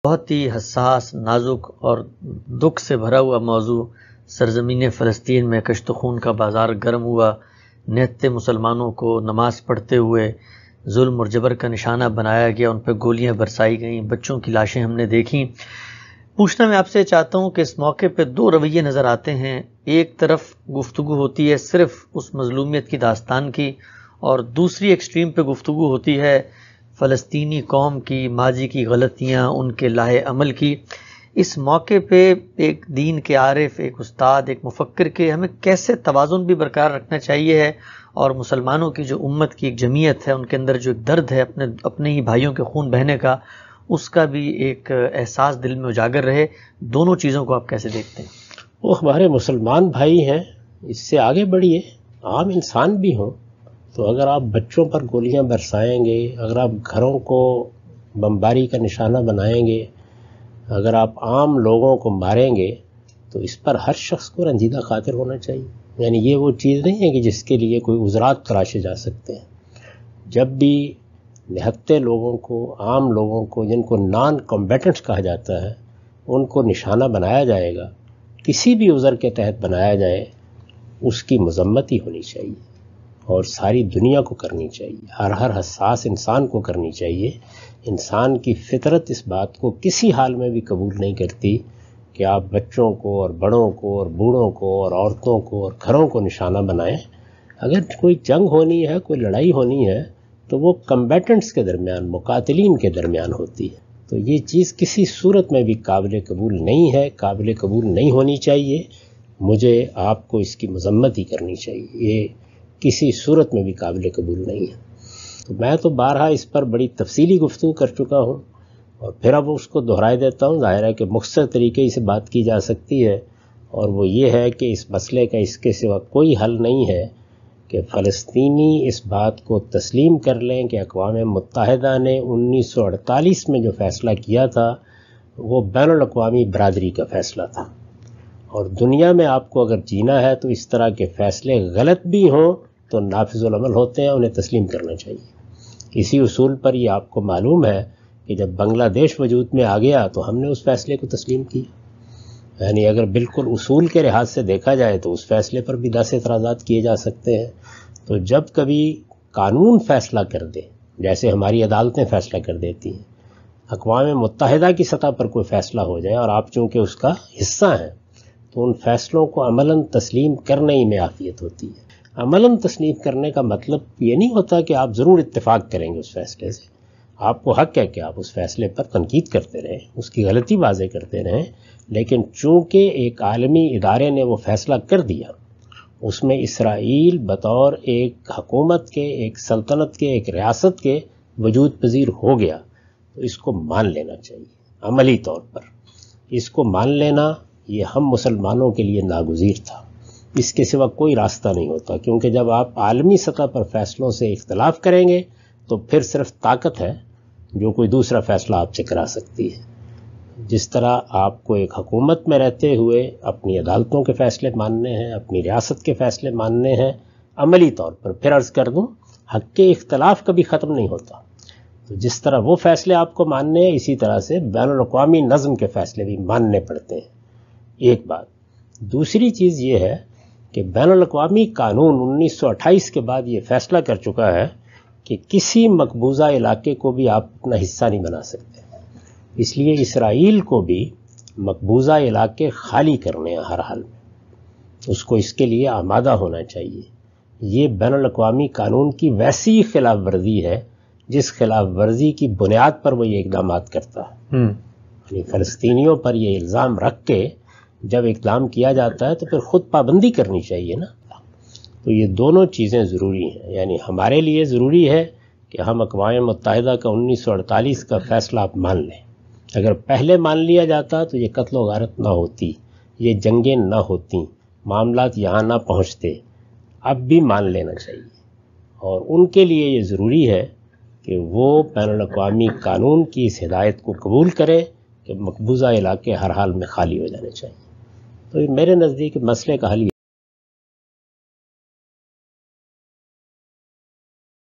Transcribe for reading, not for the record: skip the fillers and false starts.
بہت ہی حساس، نازک اور دکھ سے بھرا ہوا موضوع سرزمین فلسطین میں کشت خون کا بازار گرم ہوا۔ نہتے مسلمانوں کو نماز پڑھتے ہوئے ظلم اور جبر کا نشانہ بنایا گیا، ان پہ گولیاں برسائی گئیں، بچوں کی لاشیں ہم نے دیکھیں۔ پوچھنا میں آپ سے چاہتا ہوں کہ اس موقع پہ دو رویے نظر آتے ہیں۔ ایک طرف گفتگو ہوتی ہے صرف اس مظلومیت کی داستان کی، اور دوسری ایکسٹریم پہ گفتگو ہوتی ہے فلسطینی قوم کی ماضی کی غلطیاں، ان کے لاہے عمل کی۔ اس موقع پہ ایک دین کے عارف، ایک استاد، ایک مفکر کے ہمیں کیسے توازن بھی برقرار رکھنا چاہیے ہے، اور مسلمانوں کی جو امت کی ایک جمعیت ہے، ان کے اندر جو ایک درد ہے اپنے ہی بھائیوں کے خون بہنے کا، اس کا بھی ایک احساس دل میں اجاگر رہے۔ دونوں چیزوں کو آپ کیسے دیکھتے ہیں؟ وہ ہمارے مسلمان بھائی ہیں، اس سے آگے بڑھیے، عام انسان بھی ہوں۔ تو اگر آپ بچوں پر گولیاں برسائیں گے، اگر آپ گھروں کو بمباری کا نشانہ بنائیں گے، اگر آپ عام لوگوں کو ماریں گے، تو اس پر ہر شخص کو رنجیدہ خاطر ہونا چاہیے۔ یعنی یہ وہ چیز نہیں ہے کہ جس کے لیے کوئی عذرات تراشے جا سکتے ہیں۔ جب بھی نہتے لوگوں کو، عام لوگوں کو، جن کو نان کمبیٹنٹس کہا جاتا ہے، ان کو نشانہ بنایا جائے گا، کسی بھی عذر کے تحت بنایا جائے، اس کی مذمت ہی ہونی چاہیے، اور ساری دنیا کو کرنی چاہیے، ہر حساس انسان کو کرنی چاہیے۔ انسان کی فطرت اس بات کو کسی حال میں بھی قبول نہیں کرتی کہ آپ بچوں کو اور بڑوں کو اور بوڑھوں کو اور عورتوں کو اور گھروں کو نشانہ بنائیں۔ اگر کوئی جنگ ہونی ہے، کوئی لڑائی ہونی ہے، تو وہ کمبیٹنٹس کے درمیان، مقاتلین کے درمیان ہوتی ہے۔ تو یہ چیز کسی صورت میں بھی قابل قبول نہیں ہے، قابل قبول نہیں ہونی چاہیے۔ مجھے آپ کو اس کی مذمت ہی کرنی چاہیے، یہ کسی صورت میں بھی قابل قبول نہیں ہے۔ تو میں تو بارہا اس پر بڑی تفصیلی گفتگو کر چکا ہوں، اور پھر اب اس کو دہرائے دیتا ہوں۔ ظاہر ہے کہ مختصر طریقے سے بات کی جا سکتی ہے، اور وہ یہ ہے کہ اس مسئلے کا اس کے سوا کوئی حل نہیں ہے کہ فلسطینی اس بات کو تسلیم کر لیں کہ اقوام متحدہ نے 1948 میں جو فیصلہ کیا تھا وہ بین الاقوامی برادری کا فیصلہ تھا، اور دنیا میں آپ کو اگر جینا ہے تو اس طرح کے فیصلے غلط بھی ہوں تو نافذ العمل ہوتے ہیں، انہیں تسلیم کرنا چاہیے۔ اسی اصول پر یہ آپ کو معلوم ہے کہ جب بنگلہ دیش وجود میں آ گیا تو ہم نے اس فیصلے کو تسلیم کیا۔ یعنی اگر بالکل اصول کے لحاظ سے دیکھا جائے تو اس فیصلے پر بھی 10 اعتراضات کیے جا سکتے ہیں۔ تو جب کبھی قانون فیصلہ کر دے، جیسے ہماری عدالتیں فیصلہ کر دیتی ہیں، اقوام متحدہ کی سطح پر کوئی فیصلہ ہو جائے اور آپ چونکہ اس کا حصہ ہیں، تو ان فیصلوں کو عملاً تسلیم کرنے ہی میں عافیت ہوتی ہے۔ عملاً تسلیم کرنے کا مطلب یہ نہیں ہوتا کہ آپ ضرور اتفاق کریں گے اس فیصلے سے۔ آپ کو حق ہے کہ آپ اس فیصلے پر تنقید کرتے رہیں، اس کی غلطی واضح کرتے رہیں، لیکن چونکہ ایک عالمی ادارے نے وہ فیصلہ کر دیا، اس میں اسرائیل بطور ایک حکومت کے، ایک سلطنت کے، ایک ریاست کے وجود پذیر ہو گیا، تو اس کو مان لینا چاہیے عملی طور پر۔ اس کو مان لینا یہ ہم مسلمانوں کے لیے ناگزیر تھا، اس کے سوا کوئی راستہ نہیں ہوتا، کیونکہ جب آپ عالمی سطح پر فیصلوں سے اختلاف کریں گے تو پھر صرف طاقت ہے جو کوئی دوسرا فیصلہ آپ سے کرا سکتی ہے۔ جس طرح آپ کو ایک حکومت میں رہتے ہوئے اپنی عدالتوں کے فیصلے ماننے ہیں، اپنی ریاست کے فیصلے ماننے ہیں عملی طور پر، پھر عرض کر دوں حق کے اختلاف کبھی ختم نہیں ہوتا، تو جس طرح وہ فیصلے آپ کو ماننے ہیں، اسی طرح سے بین الاقوامی نظم کے فیصلے بھی ماننے پڑتے ہیں۔ ایک بات۔ دوسری چیز یہ ہے کہ بین الاقوامی قانون 1928 کے بعد یہ فیصلہ کر چکا ہے کہ کسی مقبوضہ علاقے کو بھی آپ اپنا حصہ نہیں بنا سکتے۔ اس لیے اسرائیل کو بھی مقبوضہ علاقے خالی کرنے ہیں ہر حال میں، اس کو اس کے لیے آمادہ ہونا چاہیے۔ یہ بین الاقوامی قانون کی ویسی خلاف ورزی ہے جس خلاف ورزی کی بنیاد پر وہ یہ اقدامات کرتا ہے۔ یعنی فلسطینیوں پر یہ الزام رکھ کے جب اقدام کیا جاتا ہے تو پھر خود پابندی کرنی چاہیے نا۔ تو یہ دونوں چیزیں ضروری ہیں۔ یعنی ہمارے لیے ضروری ہے کہ ہم اقوام متحدہ کا 1948 کا فیصلہ آپ مان لیں۔ اگر پہلے مان لیا جاتا تو یہ قتل و غارت نہ ہوتی، یہ جنگیں نہ ہوتیں، معاملات یہاں نہ پہنچتے۔ اب بھی مان لینا چاہیے، اور ان کے لیے یہ ضروری ہے کہ وہ بین الاقوامی قانون کی اس ہدایت کو قبول کرے کہ مقبوضہ علاقے ہر حال میں خالی ہو جانے چاہیے۔ تو میرے نزدیک مسئلے کا حل